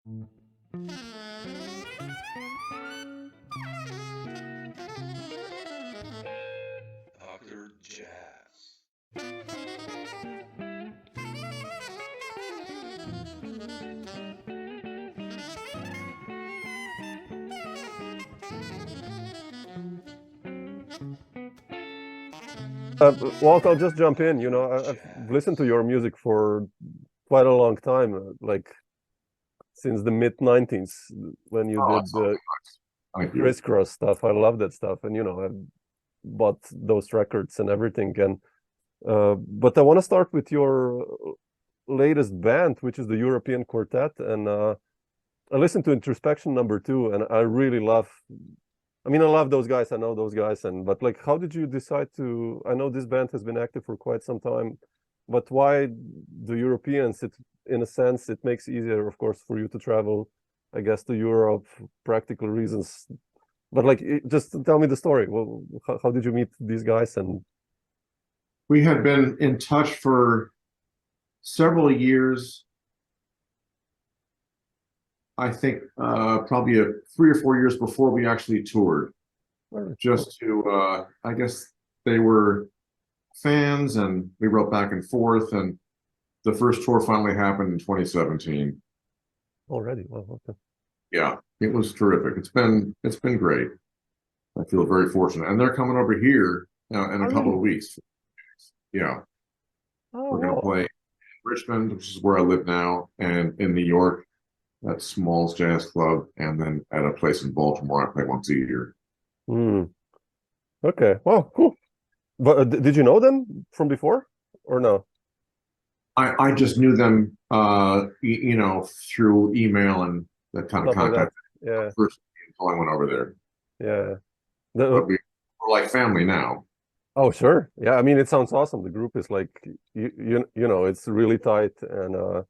Dr. Jazz. Walt, I'll just jump in. I've listened to your music for quite a long time, like since the mid 90s when you did the crisscross stuff. I love that stuff, and I bought those records and everything. And but I want to start with your latest band, which is the European Quartet, and I listened to Introspection #2, and I really love. I mean, I love those guys. I know those guys, but like, how did you decide to? I know this band has been active for quite some time, but why the Europeans? In a sense, it makes it easier, of course, for you to travel, I guess, to Europe, practical reasons. But like, just tell me the story. Well, how did you meet these guys? And we had been in touch for several years. I think probably 3 or 4 years before we actually toured, just to, I guess they were fans and we wrote back and forth, and the first tour finally happened in 2017. Already? Well, okay. Yeah, it was terrific. It's been great. I feel very fortunate. And they're coming over here in a couple of weeks. Yeah. We're going to play in Richmond, which is where I live now, and in New York at Smalls Jazz Club, and then at a place in Baltimore I play once a year. Okay. Well, cool. But did you know them from before or no? I just knew them, through email and that kind of contact. Like yeah. First until I went over there. Yeah. But we're like family now. Oh, sure. Yeah. I mean, it sounds awesome. The group is like, it's really tight, and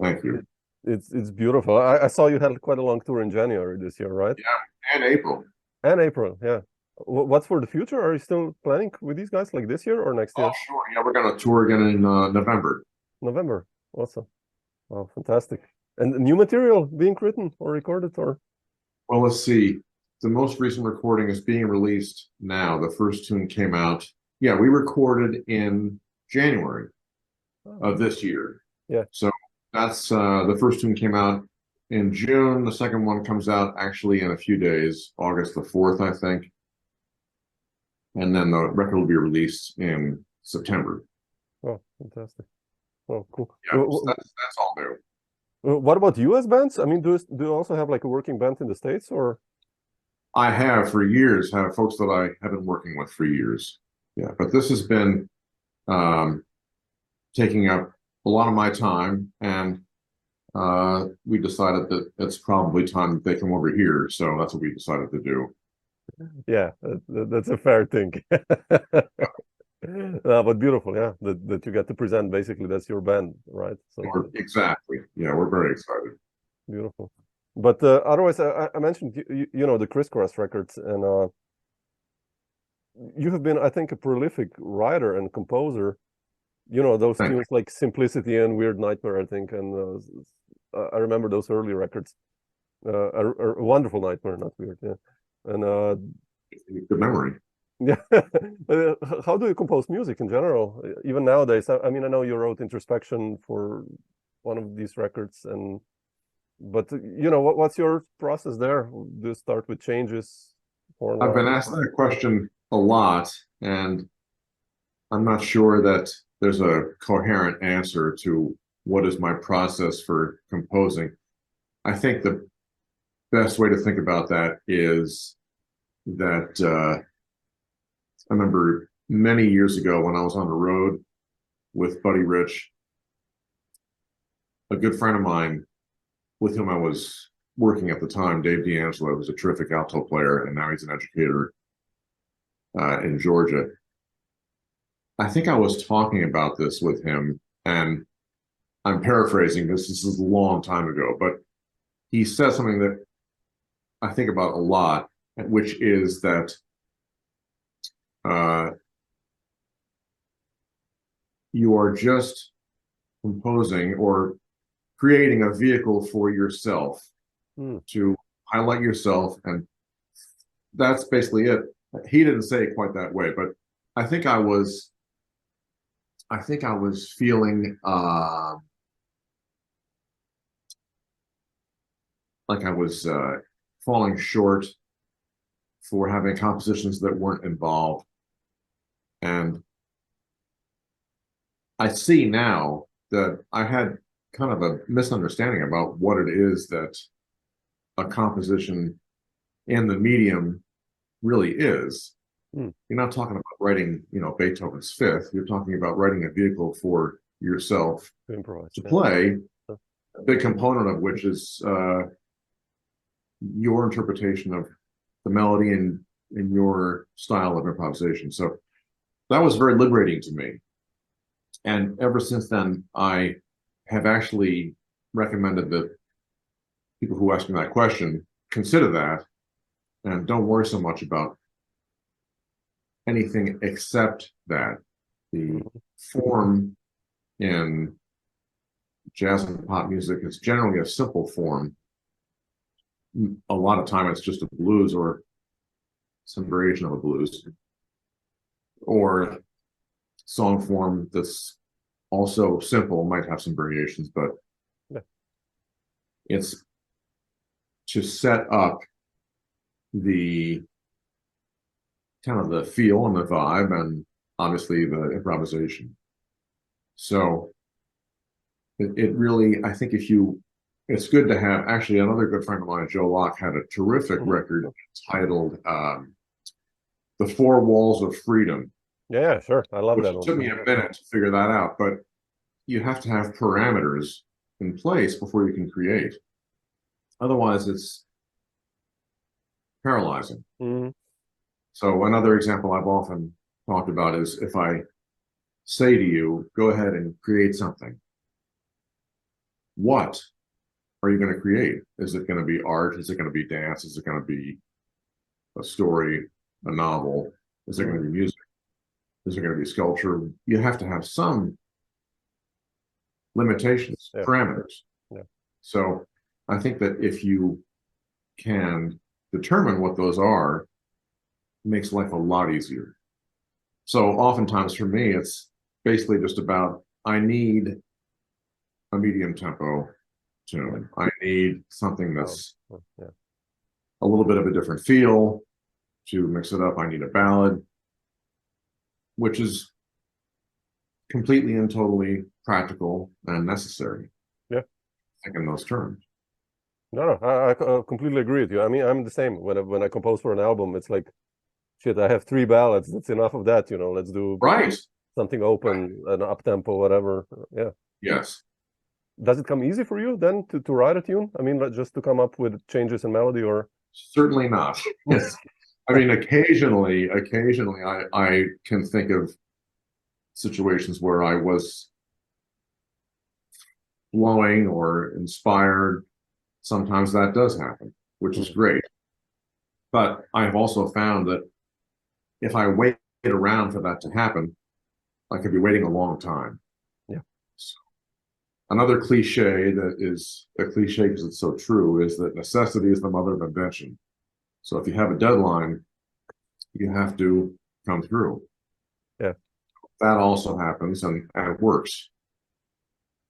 thank you. It's beautiful. I saw you had quite a long tour in January this year, right? Yeah, and April. And April, yeah. What's for the future? Are you still planning with these guys like this year or next year? Oh, sure. Yeah, we're going to tour again in November. November. Awesome. Oh, fantastic. And new material being written or recorded, or? Well, let's see. The most recent recording is being released now. The first tune came out. Yeah, we recorded in January of this year. Yeah. So that's the first tune came out in June. The second one comes out actually in a few days, August the 4th, I think. And then the record will be released in September. Oh, fantastic. Oh, cool. Yeah, that's all new. What about US bands? I mean, do you also have like a working band in the States, or? I have for years, have folks that I have been working with for years. Yeah, but this has been taking up a lot of my time, and we decided that it's probably time that they come over here. So that's what we decided to do. Yeah, that's a fair thing. But beautiful, yeah, that you get to present. Basically, that's your band, right? So exactly. Yeah, we're very excited. Beautiful. But otherwise, I mentioned the crisscross records, and you have been, I think, a prolific writer and composer. Those tunes like Simplicity and Weird Nightmare, I think, and I remember those early records. A Wonderful Nightmare, not Weird, yeah. And good memory. Yeah. How do you compose music in general, even nowadays? I mean, I know you wrote Introspection for one of these records, but what's your process there? Do you start with changes? I've been asked that question a lot, and I'm not sure that there's a coherent answer to what is my process for composing. I think the best way to think about that is that I remember many years ago when I was on the road with Buddy Rich, a good friend of mine with whom I was working at the time, Dave D'Angelo, who's a terrific alto player, and now he's an educator in Georgia. I think I was talking about this with him, and I'm paraphrasing this. This is a long time ago, but he said something that I think about a lot, which is that you are just composing or creating a vehicle for yourself Mm. to highlight yourself, and that's basically it. He didn't say it quite that way, but I think I was feeling like I was falling short for having compositions that weren't involved. And I see now that I had kind of a misunderstanding about what it is that a composition in the medium really is. Mm. You're not talking about writing, Beethoven's Fifth. You're talking about writing a vehicle for yourself To improvise, to yeah. play, a big component of which is your interpretation of the melody and in your style of improvisation. So that was very liberating to me. And ever since then, I have actually recommended that people who ask me that question consider that and don't worry so much about anything except that. The form in jazz and pop music is generally a simple form. A lot of time it's just a blues or some variation of a blues, or song form that's also simple, might have some variations, but yeah. It's to set up the kind of the feel and the vibe, and obviously the improvisation. So it really, I think it's good to have, actually another good friend of mine, Joe Locke, had a terrific record titled The Four Walls of Freedom. Yeah, sure. I love that one. It took me a minute to figure that out, but you have to have parameters in place before you can create. Otherwise, it's paralyzing. Mm-hmm. So another example I've often talked about is if I say to you, go ahead and create something. What are you going to create? Is it going to be art? Is it going to be dance? Is it going to be a story, a novel? Is it going to be music? Is it going to be sculpture? You have to have some limitations, parameters. Yeah. So I think that if you can determine what those are, it makes life a lot easier. So oftentimes for me, it's basically just about, I need a medium tempo tune. I need something that's a little bit of a different feel to mix it up. I need a ballad, which is completely and totally practical and necessary. Yeah. I think in those terms. No, I completely agree with you. I mean, I'm the same. When I compose for an album, it's like, shit, I have 3 ballads. That's enough of that, Let's do something open, an up-tempo, whatever. Yeah. Yes. Does it come easy for you then to write a tune? I mean, just to come up with changes in melody, or? Certainly not. Yes. I mean, occasionally I can think of situations where I was flowing or inspired. Sometimes that does happen, which is great. But I have also found that if I wait around for that to happen, I could be waiting a long time. Yeah. So another cliche that is a cliche because it's so true is that necessity is the mother of invention. So if you have a deadline, you have to come through. Yeah. That also happens, and it works.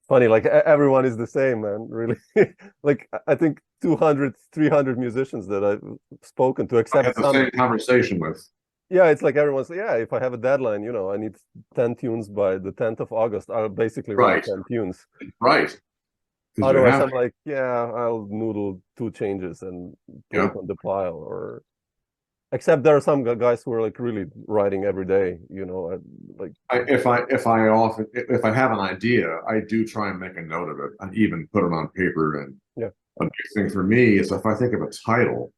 Funny, like everyone is the same, man, really. Like I think 200, 300 musicians that I've spoken to, except I had the same conversation with. Yeah, it's like everyone's, if I have a deadline, I need 10 tunes by the 10th of August. I'll basically write 10 tunes. Right. Otherwise, I'm like, I'll noodle 2 changes and put it on the pile. Or except there are some guys who are like really writing every day, if I have an idea, I do try and make a note of it and even put it on paper. And a big thing for me is if I think of a title,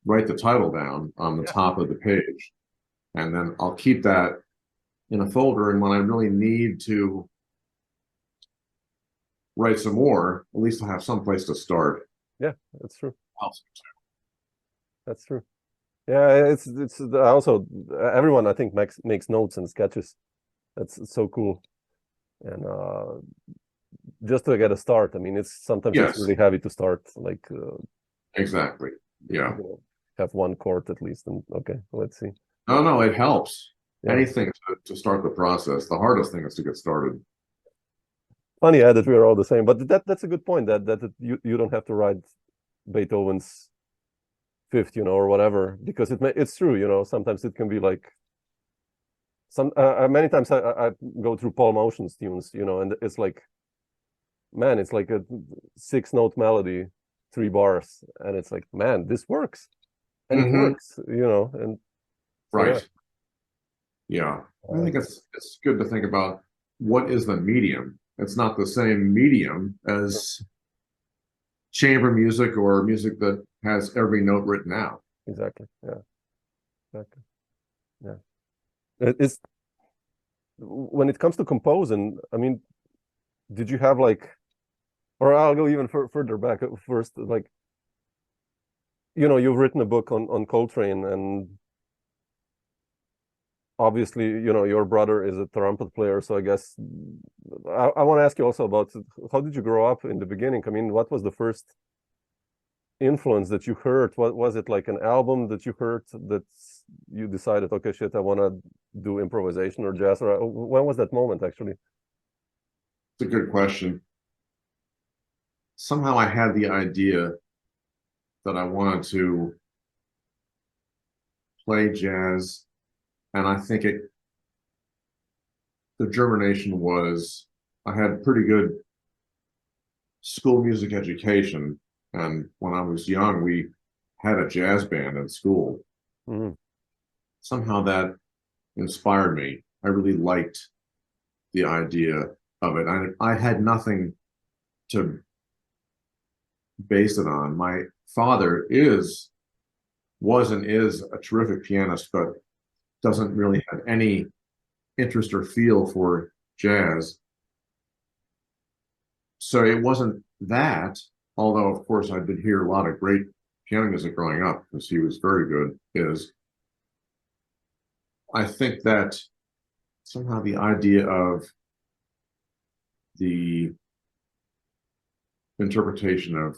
write the title down on the top of the page, and then I'll keep that in a folder. And when I really need to write some more, at least I'll have some place to start. Yeah, that's true. That's true. Yeah, it's also everyone I think makes notes and sketches. That's so cool. And just to get a start. I mean, it's sometimes Yes. it's really heavy to start, like Exactly. Yeah. Have one chord at least. And okay, let's see. No, it helps. Yeah. Anything to start the process. The hardest thing is to get started. Funny, yeah, that we are all the same. But that's a good point. That you don't have to write Beethoven's Fifth, or whatever, because it's true. Sometimes it can be like many times I go through Paul Motion's tunes, and it's like, man, it's like a 6-note melody, 3 bars, and it's like, man, this works, and it works, and so, right. Yeah. I think it's good to think about what is the medium. It's not the same medium as chamber music or music that has every note written out. Exactly. Yeah. Exactly. Yeah. It's when it comes to composing, I mean, did you have or I'll go even further back first, you've written a book on Coltrane, and obviously, your brother is a trumpet player, so I guess I want to ask you also about how did you grow up in the beginning? I mean, what was the first influence that you heard? What was it, like an album that you heard that you decided, okay, shit, I want to do improvisation or jazz? Or when was that moment, actually? It's a good question. Somehow I had the idea that I wanted to play jazz, and I think the germination was I had pretty good school music education, and when I was young, we had a jazz band in school. Somehow that inspired me. I really liked the idea of it. I had nothing to base it on. My father was and is a terrific pianist, but doesn't really have any interest or feel for jazz. So it wasn't that, although of course I did hear a lot of great piano music growing up because he was very good, I think that somehow the idea of the interpretation of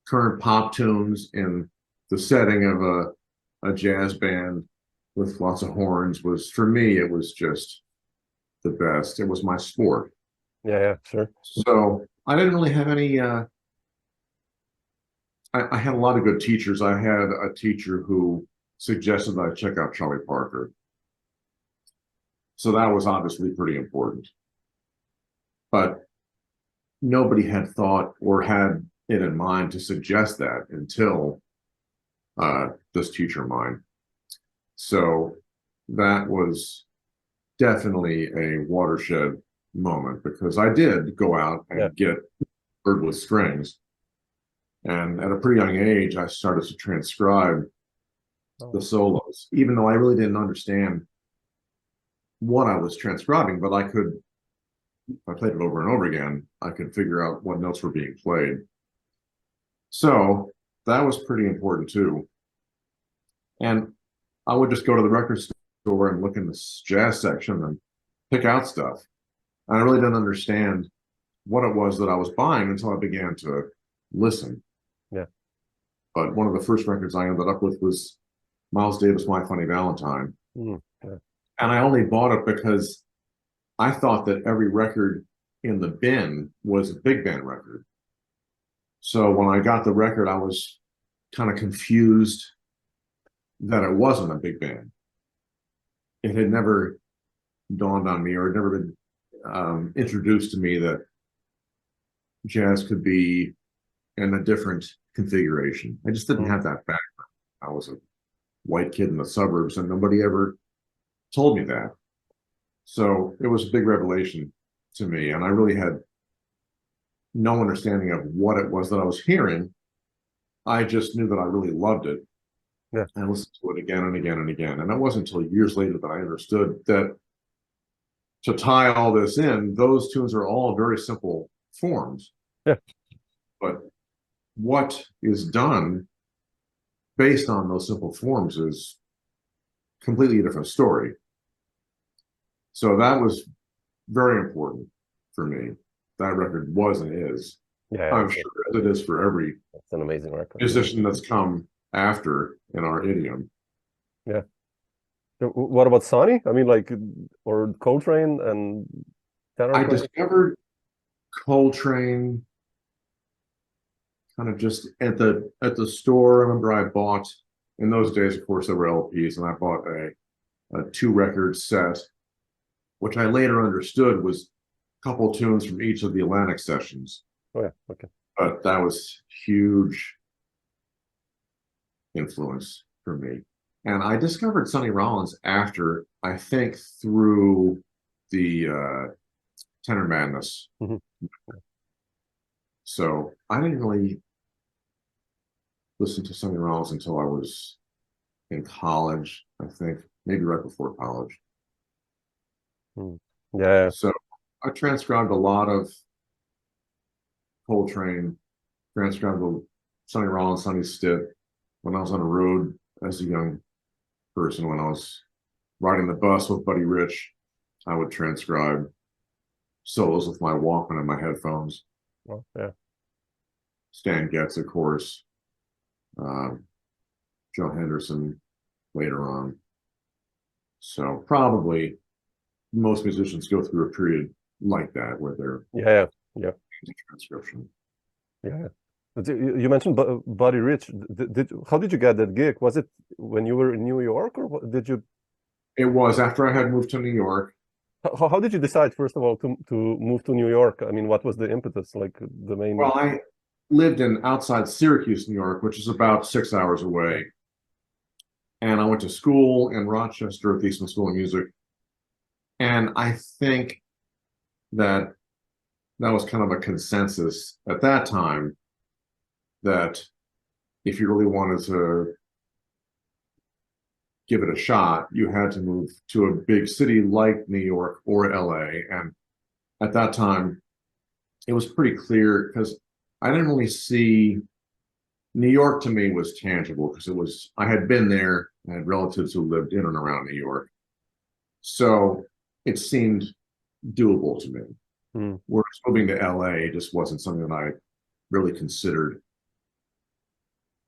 current pop tunes in the setting of a jazz band with lots of horns was, for me, it was just the best. It was my sport. Yeah, sure. So I didn't really have any, I had a lot of good teachers. I had a teacher who suggested that I check out Charlie Parker. So that was obviously pretty important. But nobody had thought or had it in mind to suggest that until this teacher of mine. So that was definitely a watershed moment, because I did go out and get Bird with Strings. And at a pretty young age, I started to transcribe the solos, even though I really didn't understand what I was transcribing, but if I played it over and over again, I could figure out what notes were being played. So that was pretty important too. And I would just go to the record store and look in the jazz section and pick out stuff. And I really didn't understand what it was that I was buying until I began to listen. Yeah. But one of the first records I ended up with was Miles Davis' My Funny Valentine. Yeah. And I only bought it because I thought that every record in the bin was a big band record. So when I got the record, I was kind of confused that it wasn't a big band. It had never dawned on me, or had never been introduced to me, that jazz could be in a different configuration. I just didn't have that background. I was a white kid in the suburbs, and nobody ever told me that. So it was a big revelation to me, and I really had no understanding of what it was that I was hearing. I just knew that I really loved it. Yeah. And I listened to it again and again and again. And it wasn't until years later that I understood that to tie all this in, those tunes are all very simple forms. Yeah. But what is done based on those simple forms is completely different story. So that was very important for me. that record was and is. Yeah, I'm sure it is for every it's an amazing record. musician that's come after in our idiom. Yeah. What about Sonny? I mean, like, or Coltrane and tenor I playing? discovered Coltrane kind of just at the store. I remember I bought, in those days, of course, there were LPs, and I bought a 2-record set, which I later understood was a couple tunes from each of the Atlantic sessions. Oh yeah, okay. But that was huge influence for me. And I discovered Sonny Rollins after, I think, through the Tenor Madness. Mm-hmm. So I didn't really listen to Sonny Rollins until I was in college, I think, maybe right before college. Yeah. So I transcribed a lot of Coltrane, transcribed Sonny Rollins, Sonny Stitt when I was on the road as a young person. When I was riding the bus with Buddy Rich, I would transcribe solos with my Walkman and my headphones. Oh, yeah. Stan Getz, of course, Joe Henderson later on. So probably most musicians go through a period like that where they're yeah transcription. Yeah. But you mentioned Buddy Rich. How did you get that gig? Was it when you were in New York, or did you? It was after I had moved to New York. How did you decide, first of all, to move to New York? I mean, what was the impetus, like the main? Well, I lived in outside Syracuse, New York, which is about 6 hours away. And I went to school in Rochester at the Eastman School of Music. And I think that was kind of a consensus at that time that if you really wanted to give it a shot, you had to move to a big city like New York or LA. And at that time, it was pretty clear because I didn't really see New York. To me was tangible because I had been there, I had relatives who lived in and around New York. So it seemed doable to me. Whereas moving to LA just wasn't something that I really considered.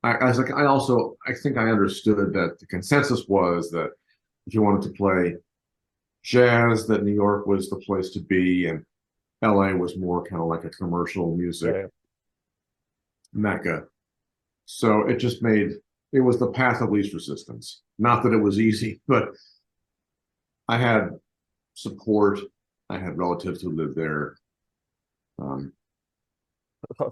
I think I understood that the consensus was that if you wanted to play jazz, that New York was the place to be, and LA was more kind of like a commercial music mecca. So it just it was the path of least resistance. Not that it was easy, but I had support. I had relatives who lived there.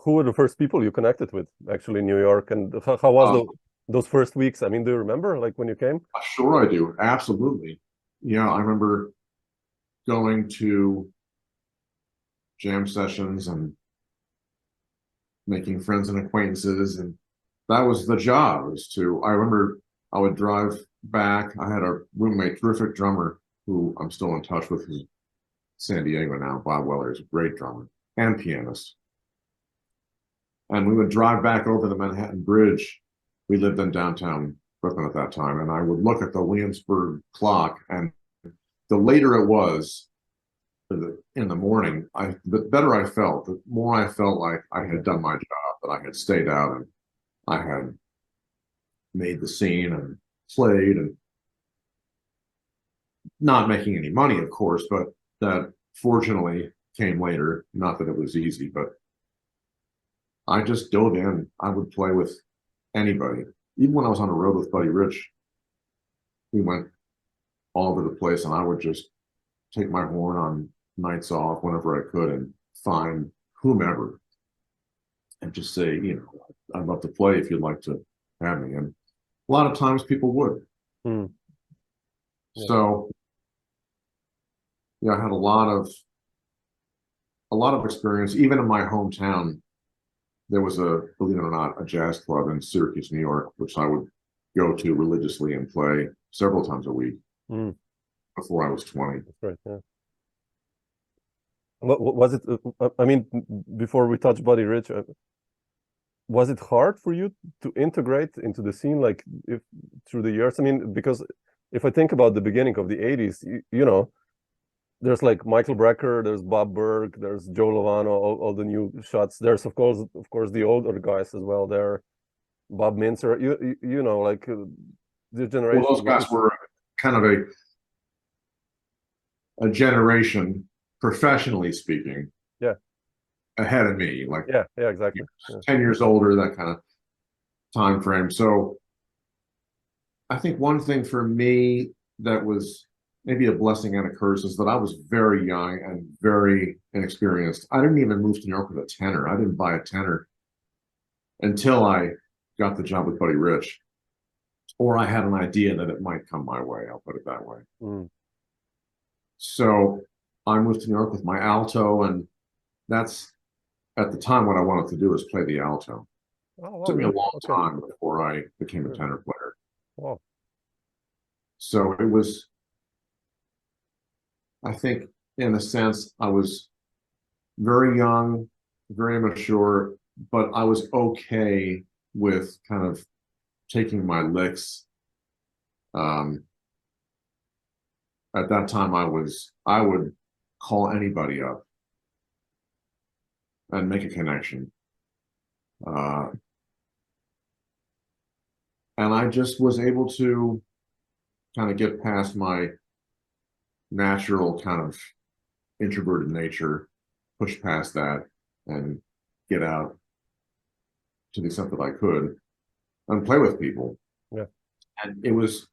Who were the first people you connected with, actually, in New York? And how was those first weeks? I mean, do you remember, like, when you came? Sure I do. Absolutely. Yeah, I remember going to jam sessions and making friends and acquaintances. And that was the job, I remember I would drive back. I had a roommate, terrific drummer, who I'm still in touch with, who's in San Diego now. Bob Weller is a great drummer and pianist. And we would drive back over the Manhattan Bridge. We lived in downtown Brooklyn at that time. And I would look at the Williamsburg clock, and the later it was in the morning, the better I felt, the more I felt like I had done my job, that I had stayed out and I had made the scene and played, and not making any money, of course, but that fortunately came later. Not that it was easy, but I just dove in. I would play with anybody. Even when I was on the road with Buddy Rich, we went all over the place, and I would just take my horn on nights off whenever I could and find whomever and just say, I'd love to play if you'd like to have me. And a lot of times people would. Yeah. So I had a lot of experience. Even in my hometown, there was believe it or not, a jazz club in Syracuse, New York, which I would go to religiously and play several times a week before I was 20. That's right, yeah. What was it? I mean, before we touch Buddy Rich, was it hard for you to integrate into the scene, like, through the years? I mean, because if I think about the beginning of the 80s, there's like Michael Brecker, there's Bob Berg, there's Joe Lovano, all the new shots. There's of course the older guys as well. There, Bob Mincer. You know, like the generation. Well, those guys were kind of a generation, professionally speaking. Yeah. Ahead of me, like yeah, exactly. 10 years older, that kind of time frame. So I think one thing for me that was maybe a blessing and a curse is that I was very young and very inexperienced. I didn't even move to New York with a tenor. I didn't buy a tenor until I got the job with Buddy Rich, or I had an idea that it might come my way. I'll put it that way. So I moved to New York with my alto, and that's at the time what I wanted to do is play the alto. It took me a long time before I became a tenor player. Wow. So it was, I think, in a sense, I was very young, very immature, but I was okay with kind of taking my licks. At that time, I would call anybody up and make a connection. And I just was able to kind of get past my natural kind of introverted nature, push past that, and get out to the extent that I could and play with people. Yeah. And it was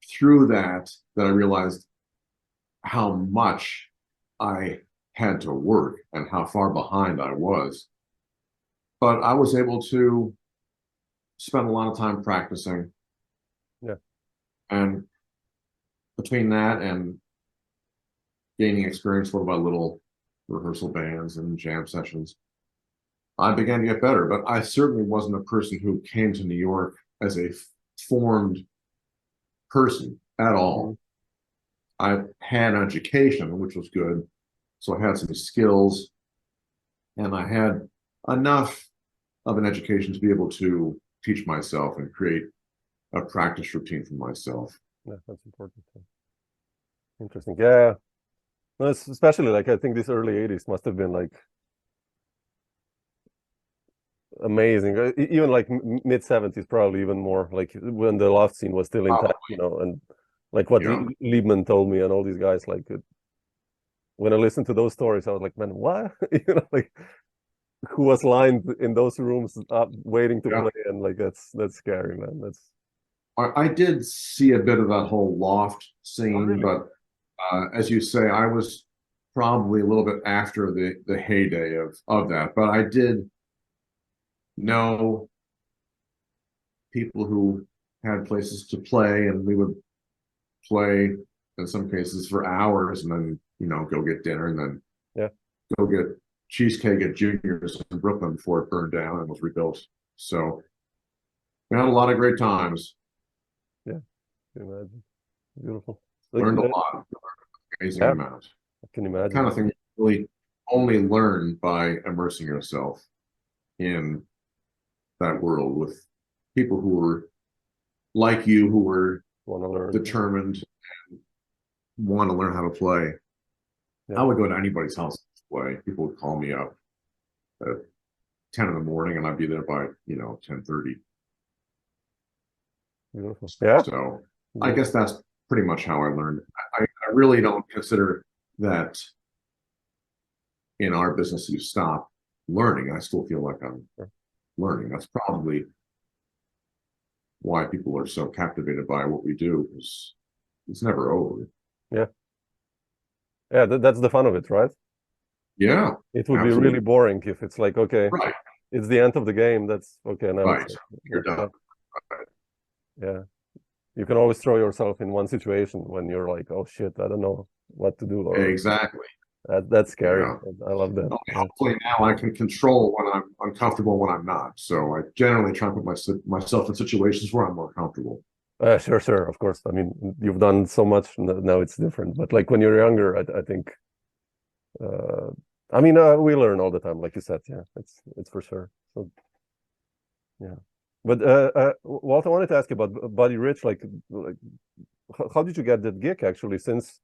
through that I realized how much I had to work and how far behind I was. But I was able to spend a lot of time practicing. Yeah. And between that and gaining experience little by little, rehearsal bands and jam sessions, I began to get better. But I certainly wasn't a person who came to New York as a formed person at all. I had an education, which was good. So I had some skills, and I had enough of an education to be able to teach myself and create a practice routine for myself. Yeah, that's important. Interesting. Yeah. No, it's especially like I think this early 80s must have been like amazing. Even like mid 70s, probably even more, like when the loft scene was still intact, you know, and like what Liebman told me and all these guys, like when I listened to those stories, I was like, man, what? You know, like who was lined in those rooms up waiting to play, and like that's scary, man. That's I did see a bit of that whole loft scene, but as you say, I was probably a little bit after the heyday of that. But I did know people who had places to play, and we would play in some cases for hours, and then go get dinner, and then go get cheesecake at Junior's in Brooklyn before it burned down and was rebuilt. So we had a lot of great times. Yeah, I can imagine. Beautiful. Learned a lot, amazing amount. I can imagine. Kind of thing you really only learn by immersing yourself in that world with people who were like you, who were determined and want to learn how to play. I would go to anybody's house to play. People would call me up at 10 in the morning, and I'd be there by 10:30. Beautiful. Yeah. So I guess that's pretty much how I learned. I really don't consider that in our business you stop learning. I still feel like I'm learning. That's probably why people are so captivated by what we do, because it's never over. Yeah. Yeah, that's the fun of it, right? Yeah. It would be really boring if it's like, okay, right, it's the end of the game. That's okay. Now right. You're done. Right. Yeah. You can always throw yourself in one situation when you're like, oh shit, I don't know what to do. Or, exactly. That's scary. I love that. Hopefully now I can control when I'm uncomfortable, when I'm not. So I generally try to put myself in situations where I'm more comfortable. Sure. Of course. I mean, you've done so much now; it's different. But like when you're younger, I think. I mean, we learn all the time, like you said. Yeah, it's for sure. So, yeah. But Walt, I wanted to ask you about Buddy Rich. Like, how did you get that gig? Actually, since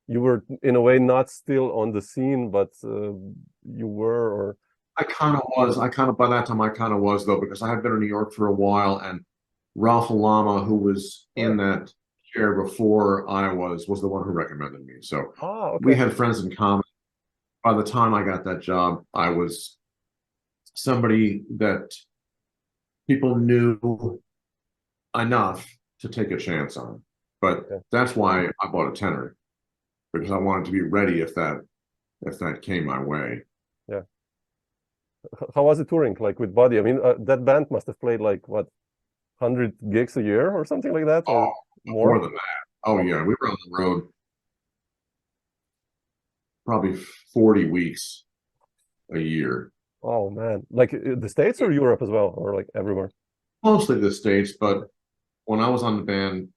you were in a way not still on the scene, but you were, or I kind of was. By that time I kind of was though, because I had been in New York for a while, and Ralph Lama, who was in that chair before I was the one who recommended me. So we had friends in common. By the time I got that job, I was somebody that people knew enough to take a chance on. But that's why I bought a tenor, because I wanted to be ready if that came my way. Yeah. How was it touring, like with Buddy? I mean, that band must have played like what, 100 gigs a year or something like that, or more than that. Oh yeah, we were on the road probably 40 weeks a year. Oh man, like the States or Europe as well, or like everywhere? Mostly the States, but when I was on the band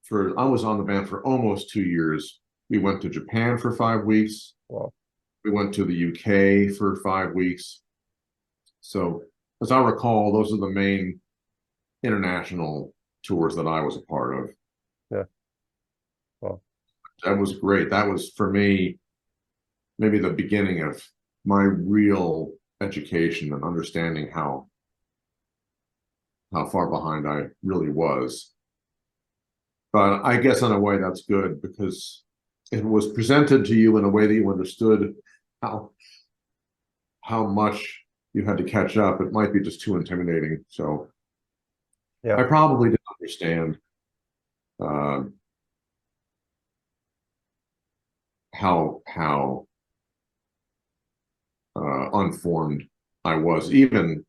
for almost 2 years. We went to Japan for 5 weeks. Wow. We went to the UK for 5 weeks. So as I recall, those are the main international tours that I was a part of. Yeah. Wow. That was great. That was, for me, maybe the beginning of my real education and understanding how far behind I really was. But I guess in a way that's good, because it was presented to you in a way that you understood how much you had to catch up. It might be just too intimidating. So yeah, I probably didn't understand how unformed I was, even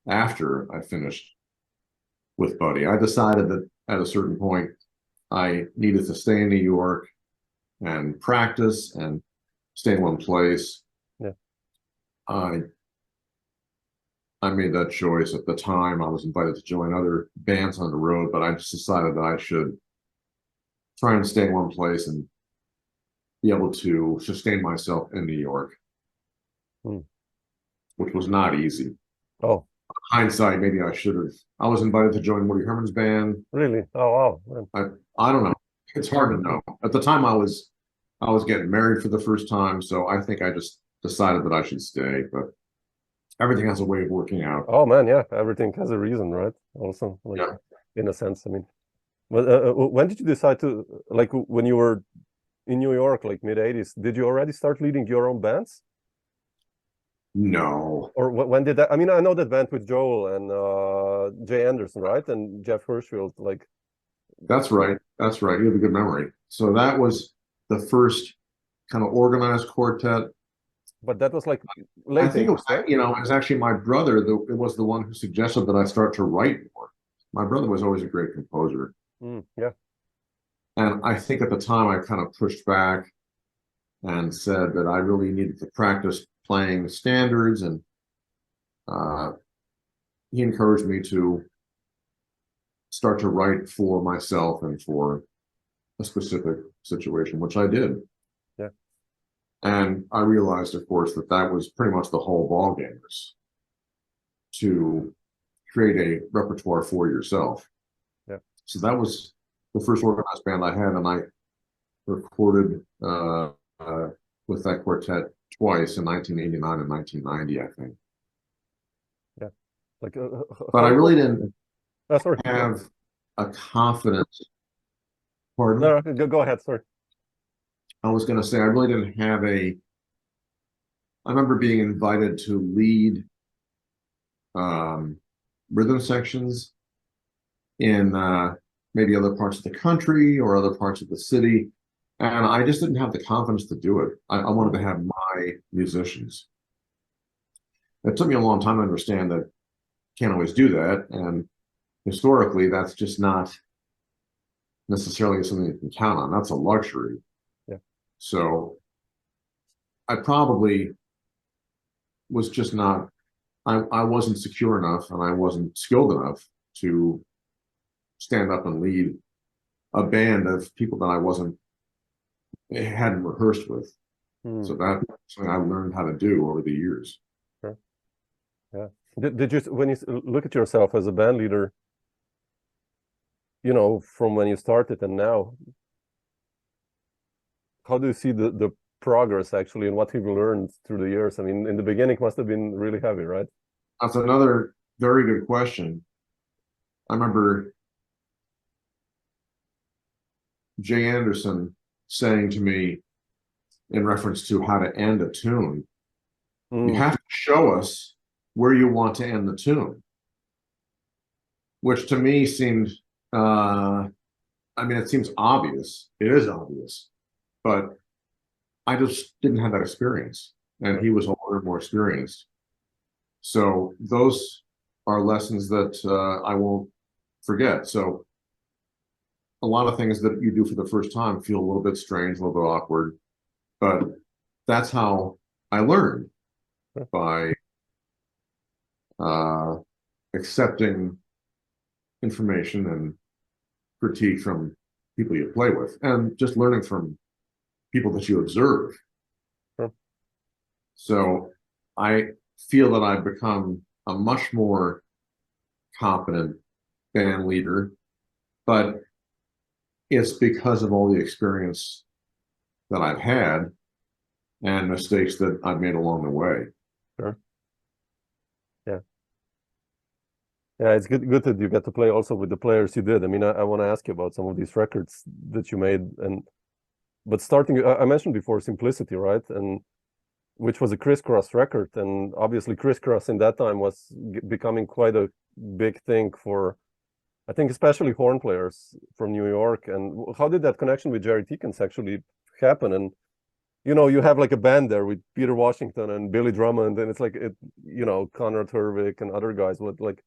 after I finished with Buddy. I decided that at a certain point I needed to stay in New York and practice and stay in one place. Yeah. I made that choice at the time. I was invited to join other bands on the road, but I just decided that I should try and stay in one place and be able to sustain myself in New York, which was not easy. Oh. Hindsight, maybe I should have. I was invited to join Woody Herman's band. Really? Oh, wow. I don't know. It's hard to know. At the time, I was getting married for the first time, so I think I just decided that I should stay. But everything has a way of working out. Oh man, yeah, everything has a reason, right? Also, like, in a sense. I mean, when did you decide to, like, when you were in New York, like mid-80s, did you already start leading your own bands? No. Or when did that? I mean, I know that band with Joel and Jay Anderson, right? And Jeff Hirshfield, like. That's right. That's right. You have a good memory. So that was the first kind of organized quartet. But that was like late. I think it was, it was actually my brother. It was the one who suggested that I start to write more. My brother was always a great composer. Yeah. And I think at the time I kind of pushed back and said that I really needed to practice playing standards, and he encouraged me to start to write for myself and for a specific situation, which I did. Yeah. And I realized, of course, that was pretty much the whole ballgame, to create a repertoire for yourself. Yeah. So that was the first organized band I had, and I recorded with that quartet twice, in 1989 and 1990, I think. Yeah. Like, but I really didn't have a confidence. Pardon? No, go ahead. Sorry. I was going to say, I really didn't have I remember being invited to lead rhythm sections in maybe other parts of the country or other parts of the city. And I just didn't have the confidence to do it. I wanted to have my musicians. It took me a long time to understand that you can't always do that. And historically, that's just not necessarily something you can count on. That's a luxury. Yeah. So I probably was just not, I wasn't secure enough, and I wasn't skilled enough to stand up and lead a band of people that I hadn't rehearsed with. So that's something I learned how to do over the years. Sure. Yeah. Did you, when you look at yourself as a band leader, from when you started and now, how do you see the progress actually and what you've learned through the years? I mean, in the beginning it must have been really heavy, right? That's another very good question. I remember Jay Anderson saying to me in reference to how to end a tune, you have to show us where you want to end the tune, which to me seemed, I mean, it seems obvious. It is obvious, but I just didn't have that experience, and he was older, more experienced. So those are lessons that I won't forget. So a lot of things that you do for the first time feel a little bit strange, a little bit awkward, but that's how I learned, by accepting information and critique from people you play with, and just learning from people that you observe. Sure. So I feel that I've become a much more competent band leader, but it's because of all the experience that I've had and mistakes that I've made along the way. Sure. Yeah. Yeah, it's good that you get to play also with the players you did. I mean, I want to ask you about some of these records that you made, but starting, I mentioned before Simplicity, right? And which was a crisscross record, and obviously crisscross in that time was becoming quite a big thing for, I think, especially horn players from New York. And how did that connection with Jerry Deakins actually happen? And you know, you have like a band there with Peter Washington and Billy Drummond, and it's like Conrad, Herwig, and other guys. What, like,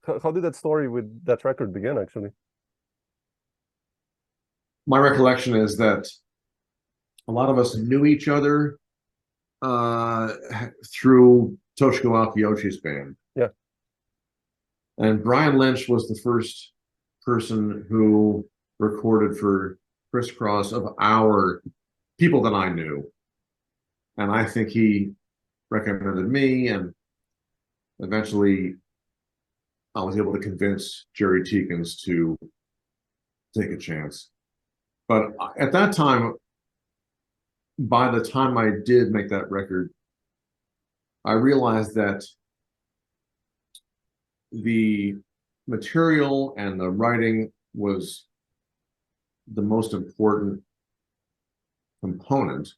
how did that story with that record begin, actually? My recollection is that a lot of us knew each other through Toshiko Akiyoshi's band. Yeah. And Brian Lynch was the first person who recorded for Crisscross of our people that I knew. And I think he recommended me, and eventually I was able to convince Jerry Deakins to take a chance. But at that time, by the time I did make that record, I realized that the material and the writing was the most important component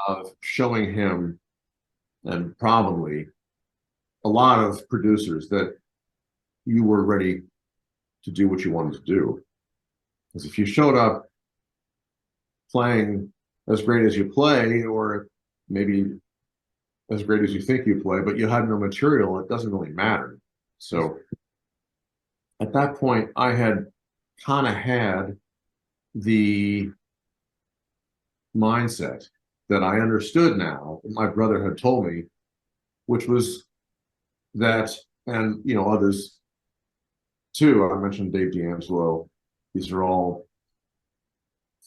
of showing him, and probably a lot of producers, that you were ready to do what you wanted to do. Because if you showed up playing as great as you play, or maybe as great as you think you play, but you had no material, it doesn't really matter. So at that point, I had kind of had the mindset that I understood now, my brother had told me, which was that, and others too, I mentioned Dave D'Angelo, these are all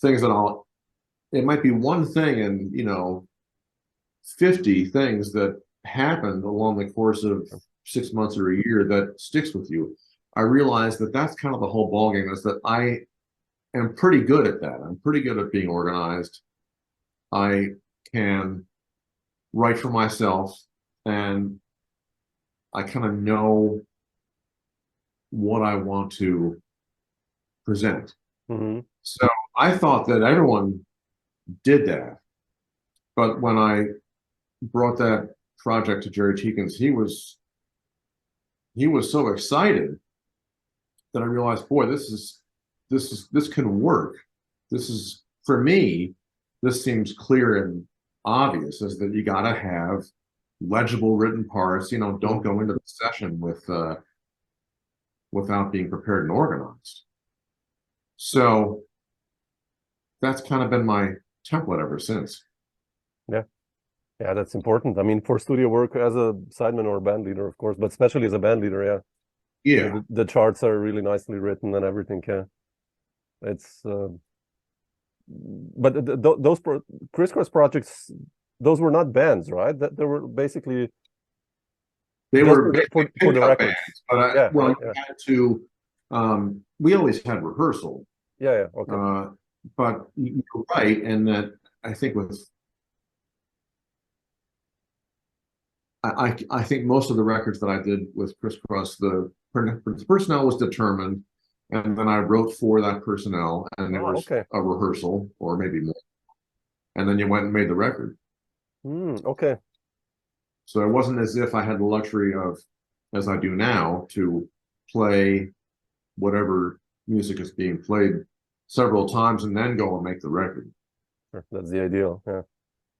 things that it might be one thing and 50 things that happened along the course of 6 months or a year that sticks with you. I realized that that's kind of the whole ballgame, is that I am pretty good at that. I'm pretty good at being organized. I can write for myself, and I kind of know what I want to present. Mm-hmm. So I thought that everyone did that. But when I brought that project to Jerry Deakins, he was so excited that I realized, boy, this can work. This is, for me, this seems clear and obvious, is that you got to have legible written parts. Don't go into the session without being prepared and organized. So that's kind of been my template ever since. Yeah, that's important. I mean, for studio work as a sideman or a band leader, of course, but especially as a band leader, yeah. The charts are really nicely written and everything. Yeah, it's. But those crisscross projects, those were not bands, right? They were basically. They were for the records. Bands, but you had to. We always had rehearsal. Yeah. Okay. but you're right in that I think I think most of the records that I did with Crisscross, the personnel was determined, and then I wrote for that personnel, and there was okay. a rehearsal or maybe more, and then you went and made the record. Okay. So it wasn't as if I had the luxury of, as I do now, to play whatever music is being played several times and then go and make the record. Sure. That's the ideal. Yeah.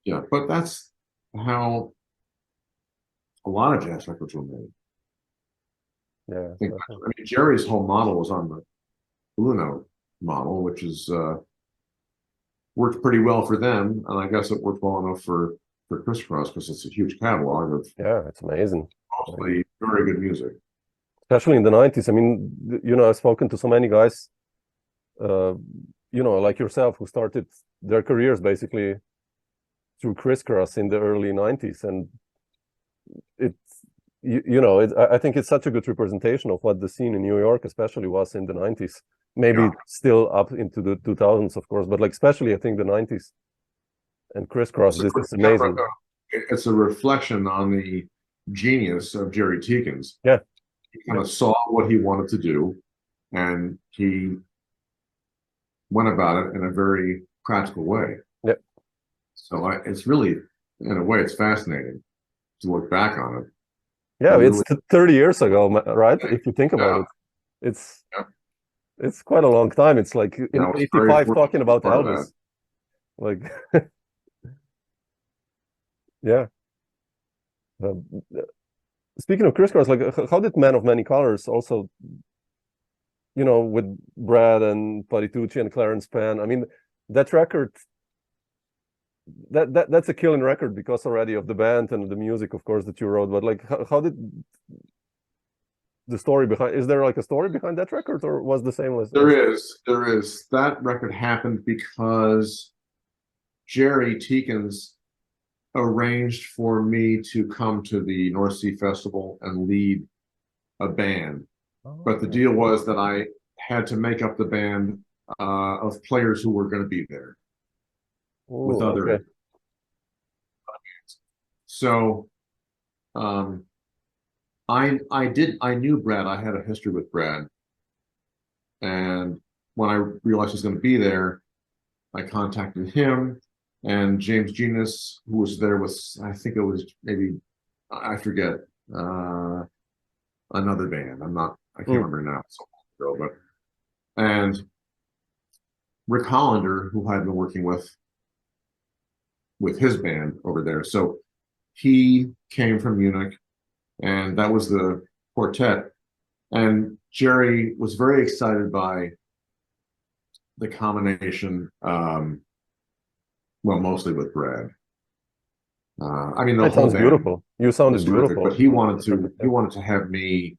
Yeah, but that's how a lot of jazz records were made. Yeah. I mean, Jerry's whole model was on the Blue Note model, which is worked pretty well for them, and I guess it worked well enough for Crisscross because it's a huge catalog of it's amazing. mostly very good music. Especially in the 90s. I mean, you know, I've spoken to so many guys, you know, like yourself, who started their careers basically through Crisscross in the early 90s. And it's, you know, I think it's such a good representation of what the scene in New York especially was in the 90s. Maybe still up into the 2000s, of course, but like especially I think the 90s and Crisscross, this is amazing. It's a reflection on the genius of Jerry Teakins. Yeah. He kind of saw what he wanted to do, and he went about it in a very practical way. Yeah. So it's really, in a way, it's fascinating to look back on it. Yeah, it's 30 years ago, right? If you think about it, it's quite a long time. It's like in 85 talking about Elvis. Like, yeah. Speaking of Crisscross, like, how did Man of Many Colors also, you know, with Brad and Patitucci and Clarence Penn? I mean, that record, that's a killing record because already of the band and the music, of course, that you wrote. But like, how did the story behind? Is there like a story behind that record, or was the same as? There is. That record happened because Jerry Teakins arranged for me to come to the North Sea Festival and lead a band. But the deal was that I had to make up the band of players who were going to be there with other bands. So I knew Brad. I had a history with Brad. And when I realized he was going to be there, I contacted him and James Genus, who was there with, I think it was maybe, I forget, another band. I can't remember now. So long ago, and Rick Hollander, who I'd been working with his band over there. So he came from Munich, and that was the quartet. And Jerry was very excited by the combination, well, mostly with Brad. I mean, the whole sounds beautiful. You sounded beautiful. But he wanted to have me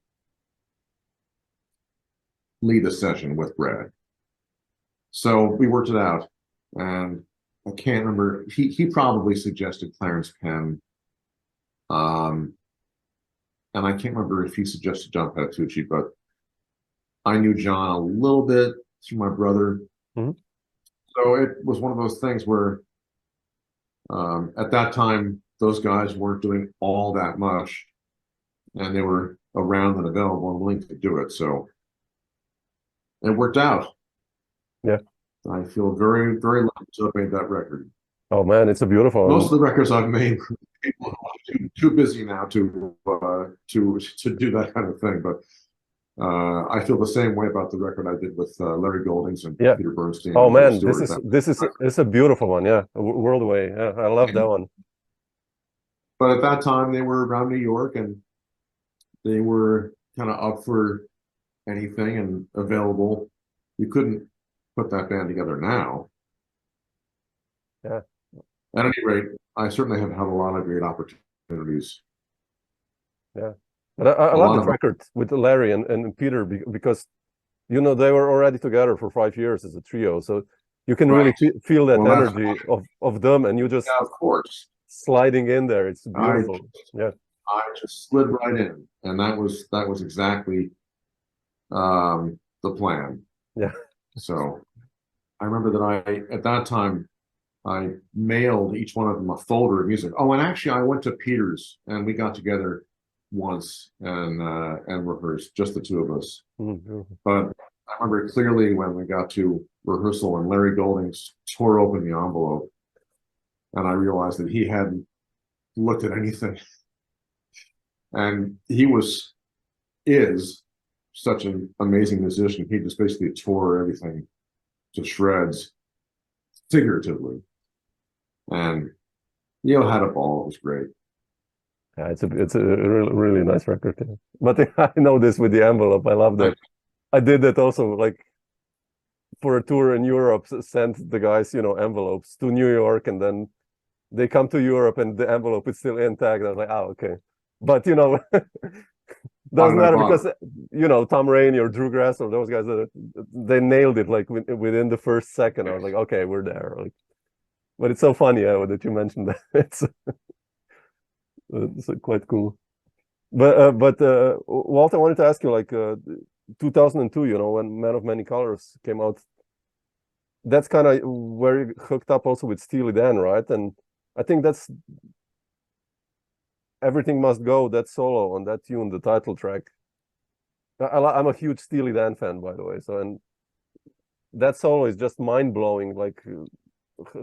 lead a session with Brad. So we worked it out, and I can't remember. He probably suggested Clarence Penn, and I can't remember if he suggested John Patitucci, but I knew John a little bit through my brother. So it was one of those things where at that time, those guys weren't doing all that much, and they were around and available and willing to do it. So it worked out. Yeah. I feel very, very lucky to have made that record. Oh man, it's a beautiful one. Most of the records I've made, people are too busy now to do that kind of thing. But I feel the same way about the record I did with Larry Goldings and Peter Bernstein. Oh man, this is a beautiful one. Yeah, World Away. Yeah, I love that one. But at that time, they were around New York, and they were kind of up for anything and available. You couldn't put that band together now. Yeah. At any rate, I certainly have had a lot of great opportunities. Yeah. But I love the record with Larry and Peter because, you know, they were already together for 5 years as a trio. So you can really feel that energy of them, and you just of course sliding in there. It's beautiful. I just slid right in, and that was exactly the plan. Yeah. So I remember that at that time, I mailed each one of them a folder of music. Oh, and actually, I went to Peter's and we got together once and rehearsed, just the two of us. Mm-hmm. But I remember clearly when we got to rehearsal and Larry Goldings tore open the envelope, and I realized that he hadn't looked at anything. And he is such an amazing musician. He just basically tore everything to shreds, figuratively. And had a ball. It was great. Yeah, it's a really, really nice record too. But I know this with the envelope. I love that. I did that also, like for a tour in Europe, sent the guys, envelopes to New York, and then they come to Europe and the envelope is still intact. I was like, oh, okay. But doesn't matter because Tom Rainey or Drew Grass or those guys, they nailed it like within the first second. I was like, okay, we're there. Like, but it's so funny that you mentioned that. It's quite cool. But Walt, I wanted to ask you, like 2002, when Man of Many Colors came out, that's kind of where you hooked up also with Steely Dan, right? And I think that's Everything Must Go, that solo on that tune, the title track. I'm a huge Steely Dan fan, by the way. So, and that solo is just mind-blowing. Like,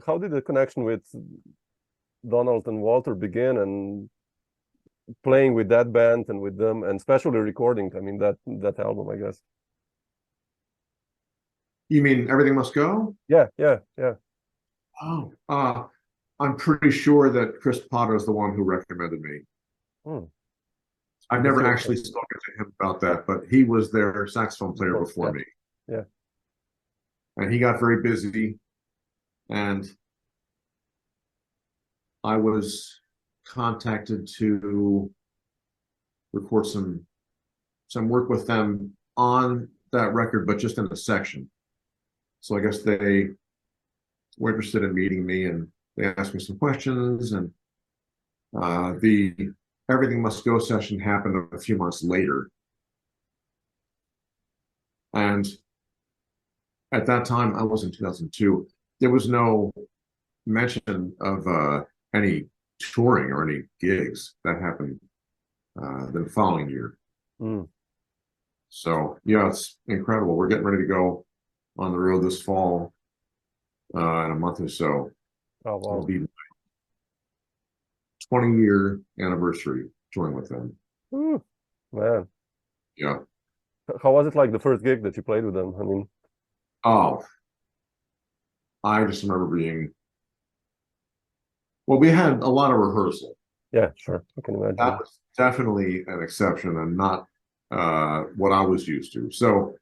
how did the connection with Donald and Walter begin, and playing with that band and with them, and especially recording, I mean, that album, I guess. You mean Everything Must Go? Yeah. Oh, I'm pretty sure that Chris Potter is the one who recommended me. I've never actually spoken to him about that, but he was their saxophone player before me. Yeah. And he got very busy, and I was contacted to record some work with them on that record, but just in a section. So I guess they were interested in meeting me, and they asked me some questions, and the Everything Must Go session happened a few months later. And at that time, I was in 2002, there was no mention of any touring or any gigs. That happened the following year. So yeah, it's incredible. We're getting ready to go on the road this fall in a month or so. Oh, wow. It'll be 20-year anniversary touring with them. Man. Yeah. How was it, like the first gig that you played with them? I mean, I just remember we had a lot of rehearsal. Yeah, sure. I can imagine. That was definitely an exception and not what I was used to. So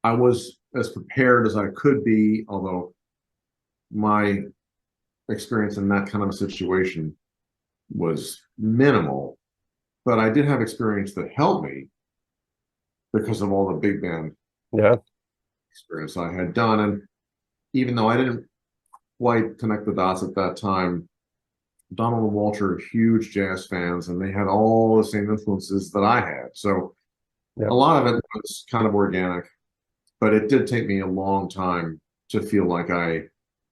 I was as prepared as I could be, although my experience in that kind of a situation was minimal, but I did have experience that helped me because of all the big band experience I had done. And even though I didn't quite connect the dots at that time, Donald and Walter are huge jazz fans, and they had all the same influences that I had. So a lot of it was kind of organic, but it did take me a long time to feel like I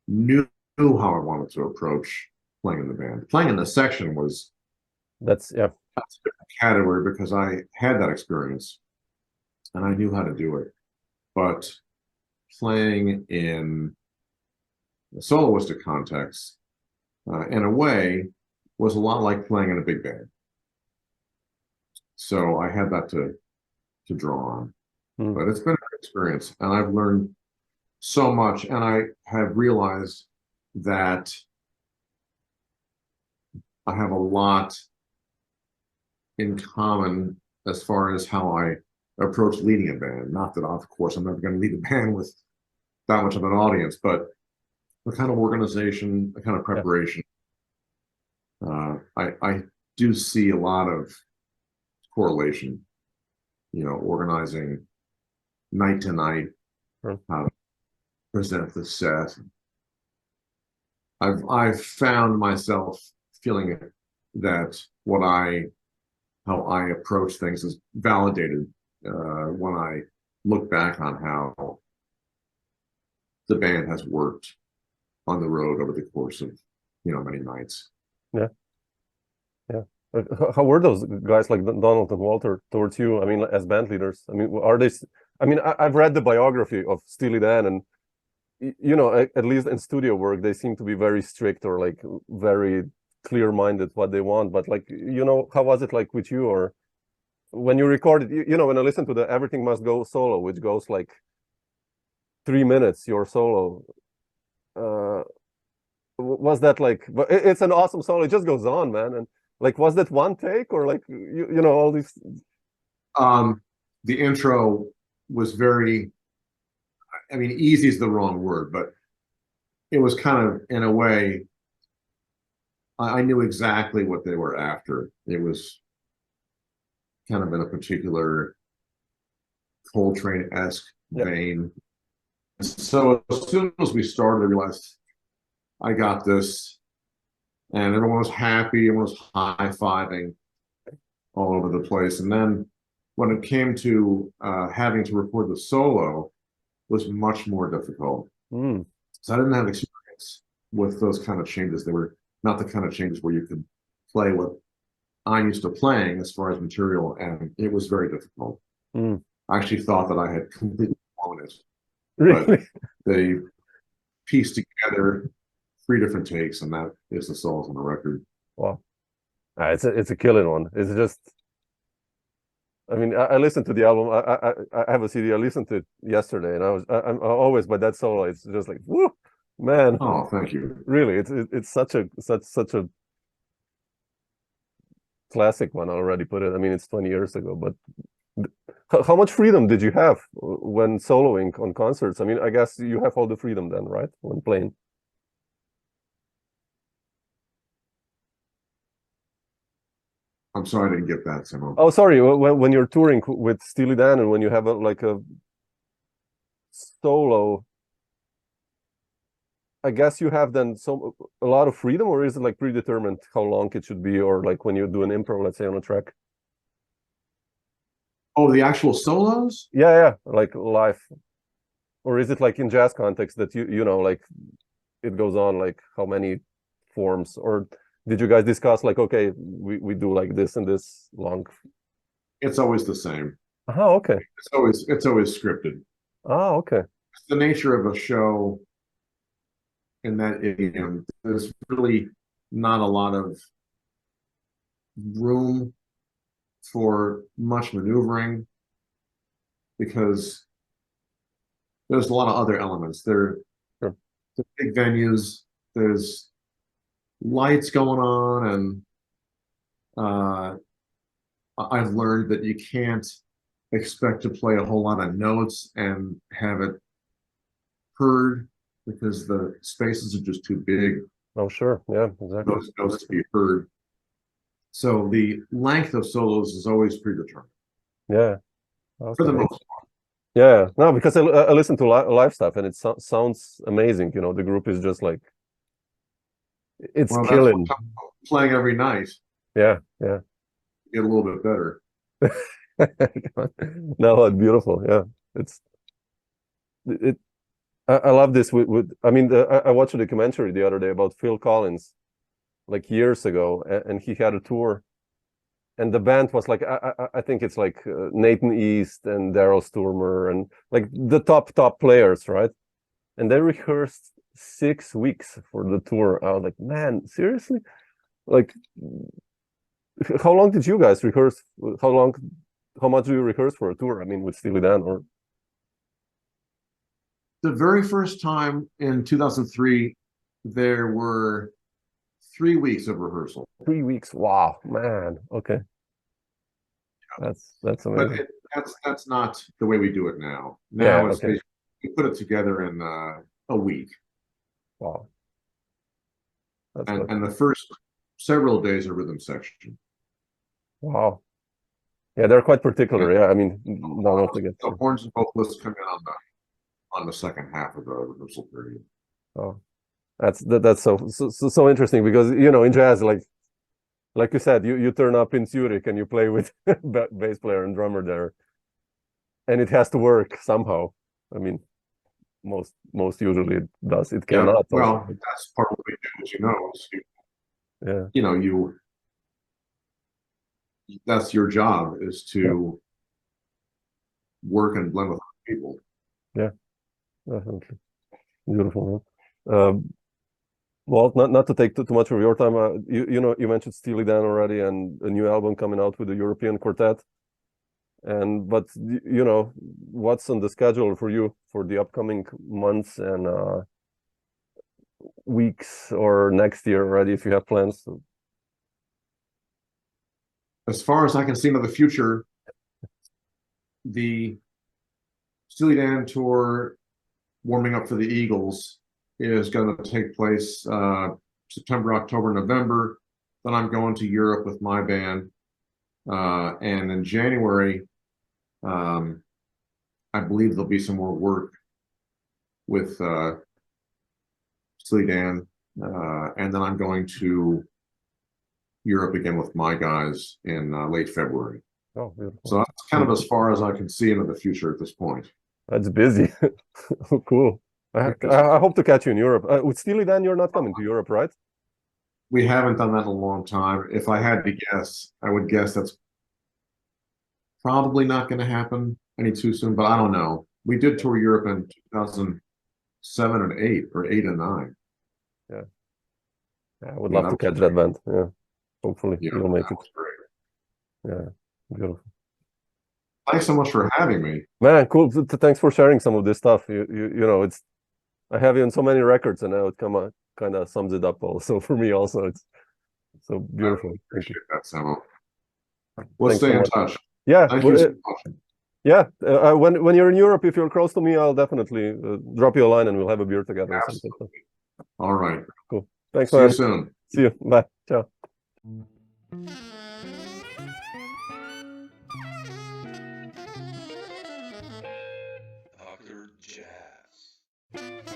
knew how I wanted to approach playing in the band. Playing in the section was that's a different category because I had that experience and I knew how to do it. But playing in a soloistic context, in a way, was a lot like playing in a big band. So I had that to draw on. But it's been a great experience, and I've learned so much, and I have realized that I have a lot in common as far as how I approach leading a band. Not that, of course, I'm never going to lead a band with that much of an audience, but the kind of organization, the kind of preparation. I do see a lot of correlation, organizing night to night, how to present the set. I've found myself feeling that how I approach things is validated when I look back on how the band has worked on the road over the course of, many nights. Yeah. Yeah. How were those guys like Donald and Walter towards you? I mean, as band leaders, I mean, are they? I mean, I've read the biography of Steely Dan, and at least in studio work, they seem to be very strict or like very clear-minded what they want. But like, how was it like with you, or when you recorded? When I listen to the "Everything Must Go" solo, which goes like 3 minutes, your solo. Was that like? But it's an awesome solo. It just goes on, man. And like, was that one take, or like all these? The intro was very, I mean, easy is the wrong word, but it was kind of, in a way, I knew exactly what they were after. It was kind of in a particular Coltrane-esque vein. So as soon as we started, I realized I got this, and everyone was happy, everyone was high-fiving all over the place. And then when it came to having to record the solo, it was much more difficult. So I didn't have experience with those kind of changes. They were not the kind of changes where you could play what I'm used to playing as far as material, and it was very difficult. I actually thought that I had completely blown it. Really? But they pieced together 3 different takes, and that is the solos on the record. Wow, it's a killing one. It's just, I mean, I listened to the album. I have a CD. I listened to it yesterday, and I'm always by that solo. It's just like, woo, man. Oh, thank you. Really, it's such a classic one. I already put it. I mean, it's 20 years ago, but how much freedom did you have when soloing on concerts? I mean, I guess you have all the freedom then, right, when playing? I'm sorry I didn't get that, Samo. Oh, sorry. When you're touring with Steely Dan and when you have like a solo, I guess you have then a lot of freedom, or is it like predetermined how long it should be, or like when you do an improv, let's say, on a track? Oh, the actual solos? Yeah, like live. Or is it like in jazz context that like it goes on like how many forms? Or did you guys discuss like, okay, we do like this and this long? It's always the same. Oh, okay. It's always scripted. Oh, okay. It's the nature of a show in that there's really not a lot of room for much maneuvering because there's a lot of other elements. The big venues, there's lights going on, and I've learned that you can't expect to play a whole lot of notes and have it heard because the spaces are just too big. Oh, sure. Yeah, exactly. Those notes to be heard. So the length of solos is always predetermined. Yeah. Okay. For the most part. Yeah. No, because I listen to live stuff and it sounds amazing. The group is just like, it's killing. That's playing every night. Yeah. Get a little bit better. No, it's beautiful. Yeah. I love this I mean, I watched a documentary the other day about Phil Collins, like years ago, and he had a tour, and the band was like, I think it's like Nathan East and Daryl Stuermer and like the top players, right? And they rehearsed 6 weeks for the tour. I was like, man, seriously? Like, how long did you guys rehearse? How much do you rehearse for a tour? I mean, with Steely Dan, or? The very first time in 2003, there were 3 weeks of rehearsal. 3 weeks. Wow, man. Okay. That's amazing. But that's not the way we do it now. Now it's okay. We put it together in a week. Wow. And the first several days are rhythm section. Wow. Yeah, they're quite particular. Yeah, I mean, don't forget. The horns and vocalists come in on the second half of the rehearsal period. Oh, that's so interesting because in jazz, like you said, you turn up in Zurich and you play with bass player and drummer there, and it has to work somehow. I mean, most usually it does. It Yeah, cannot. well, also. that's part of what we do, as you know. Is Yeah. you know, that's your job, is to work and blend with other people. Yeah, definitely. Beautiful, man. Well, not to take too much of your time. You mentioned Steely Dan already, and a new album coming out with the European Quartet. But what's on the schedule for you for the upcoming months and weeks, or next year already, if you have plans? As far as I can see into the future, the Steely Dan tour, warming up for the Eagles, is going to take place September, October, November. Then I'm going to Europe with my band. And in January, I believe there'll be some more work with Steely Dan. And then I'm going to Europe again with my guys in late February. Oh, beautiful. So that's kind of as far as I can see into the future at this point. That's busy. Cool. I hope to catch you in Europe. With Steely Dan, you're not coming to Europe, right? We haven't done that in a long time. If I had to guess, I would guess that's probably not going to happen any too soon, but I don't know. We did tour Europe in 2007 and 8, or 8 and 9. Yeah, I would love to catch that band. Yeah, hopefully you'll make it. Yeah, beautiful. Thanks so much for having me. Man, cool. Thanks for sharing some of this stuff. You know, it's, I have you on so many records, and now it kind of sums it up also for me also. It's so beautiful. I appreciate that, Samo. We'll stay in touch. Yeah. Thank you so much. Yeah. When you're in Europe, if you're close to me, I'll definitely drop you a line and we'll have a beer together. Absolutely. All right. Cool. Thanks, man. See you soon. See you. Bye. Ciao. Dr. Jazz.